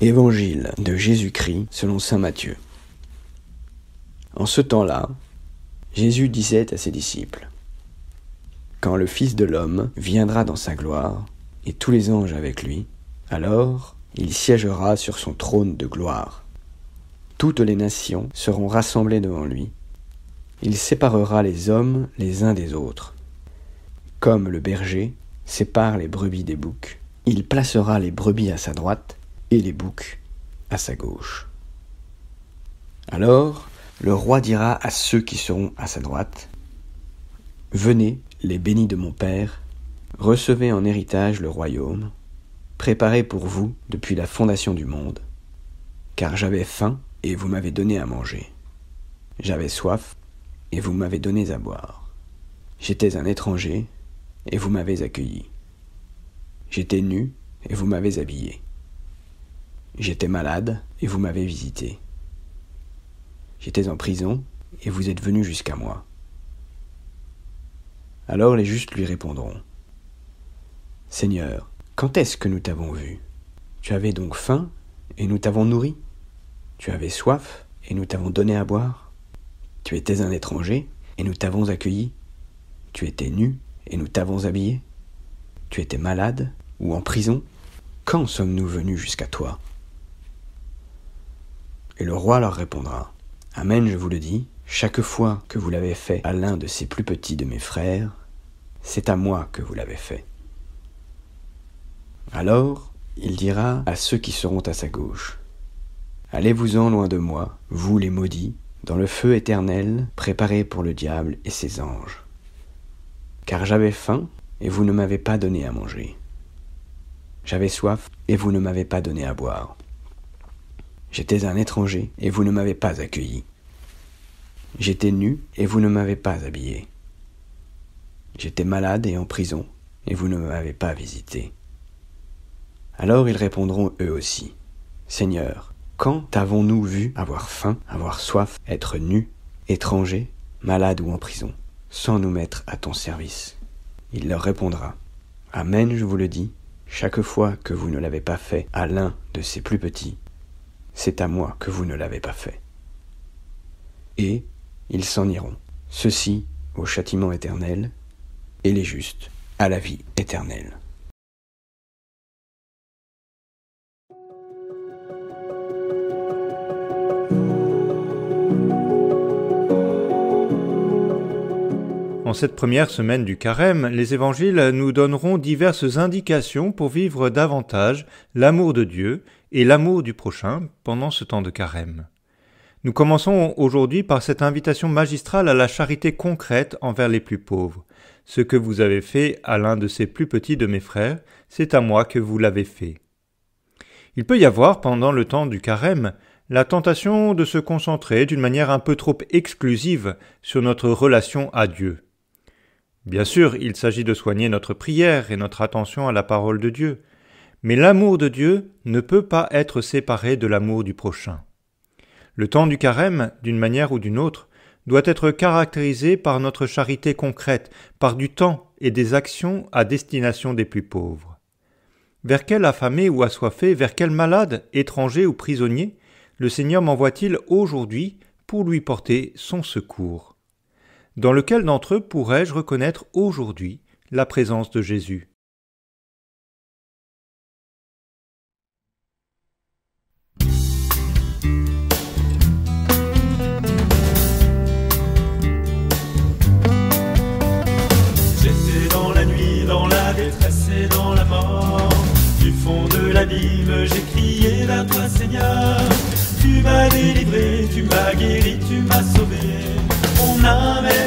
Évangile de Jésus-Christ selon saint Matthieu. En ce temps-là, Jésus disait à ses disciples : Quand le Fils de l'homme viendra dans sa gloire, et tous les anges avec lui, alors il siégera sur son trône de gloire. Toutes les nations seront rassemblées devant lui. Il séparera les hommes les uns des autres. Comme le berger sépare les brebis des boucs, il placera les brebis à sa droite et les boucs à sa gauche. Alors le roi dira à ceux qui seront à sa droite : Venez, les bénis de mon Père, recevez en héritage le royaume, préparé pour vous depuis la fondation du monde, car j'avais faim et vous m'avez donné à manger. J'avais soif et vous m'avez donné à boire. J'étais un étranger et vous m'avez accueilli. J'étais nu et vous m'avez habillé. J'étais malade et vous m'avez visité. J'étais en prison et vous êtes venus jusqu'à moi. Alors les justes lui répondront : Seigneur, quand est-ce que nous t'avons vu ? Tu avais donc faim et nous t'avons nourri ? Tu avais soif et nous t'avons donné à boire ? Tu étais un étranger et nous t'avons accueilli ? Tu étais nu et nous t'avons habillé ? Tu étais malade ou en prison ? Quand sommes-nous venus jusqu'à toi ? Et le roi leur répondra : Amen, je vous le dis, chaque fois que vous l'avez fait à l'un de ces plus petits de mes frères, c'est à moi que vous l'avez fait. Alors, il dira à ceux qui seront à sa gauche : Allez-vous-en loin de moi, vous les maudits, dans le feu éternel préparé pour le diable et ses anges. Car j'avais faim et vous ne m'avez pas donné à manger. J'avais soif et vous ne m'avez pas donné à boire. J'étais un étranger et vous ne m'avez pas accueilli. J'étais nu et vous ne m'avez pas habillé. J'étais malade et en prison et vous ne m'avez pas visité. Alors ils répondront eux aussi : Seigneur, quand avons-nous vu avoir faim, avoir soif, être nus, étrangers, malades ou en prison, sans nous mettre à ton service ? Il leur répondra : Amen, je vous le dis, chaque fois que vous ne l'avez pas fait à l'un de ces plus petits, c'est à moi que vous ne l'avez pas fait. Et ils s'en iront, ceux-ci au châtiment éternel, et les justes à la vie éternelle. En cette première semaine du Carême, les évangiles nous donneront diverses indications pour vivre davantage l'amour de Dieu et l'amour du prochain pendant ce temps de Carême. Nous commençons aujourd'hui par cette invitation magistrale à la charité concrète envers les plus pauvres. Ce que vous avez fait à l'un de ces plus petits de mes frères, c'est à moi que vous l'avez fait. Il peut y avoir, pendant le temps du Carême, la tentation de se concentrer d'une manière un peu trop exclusive sur notre relation à Dieu. Bien sûr, il s'agit de soigner notre prière et notre attention à la parole de Dieu, mais l'amour de Dieu ne peut pas être séparé de l'amour du prochain. Le temps du Carême, d'une manière ou d'une autre, doit être caractérisé par notre charité concrète, par du temps et des actions à destination des plus pauvres. Vers quel affamé ou assoiffé, vers quel malade, étranger ou prisonnier, le Seigneur m'envoie-t-il aujourd'hui pour lui porter son secours ? Dans lequel d'entre eux pourrais-je reconnaître aujourd'hui la présence de Jésus ? J'étais dans la nuit, dans la détresse et dans la mort. Du fond de l'abîme, j'ai crié vers toi, Seigneur. Tu m'as délivré, tu m'as guéri, tu m'as sauvé. Mon âme est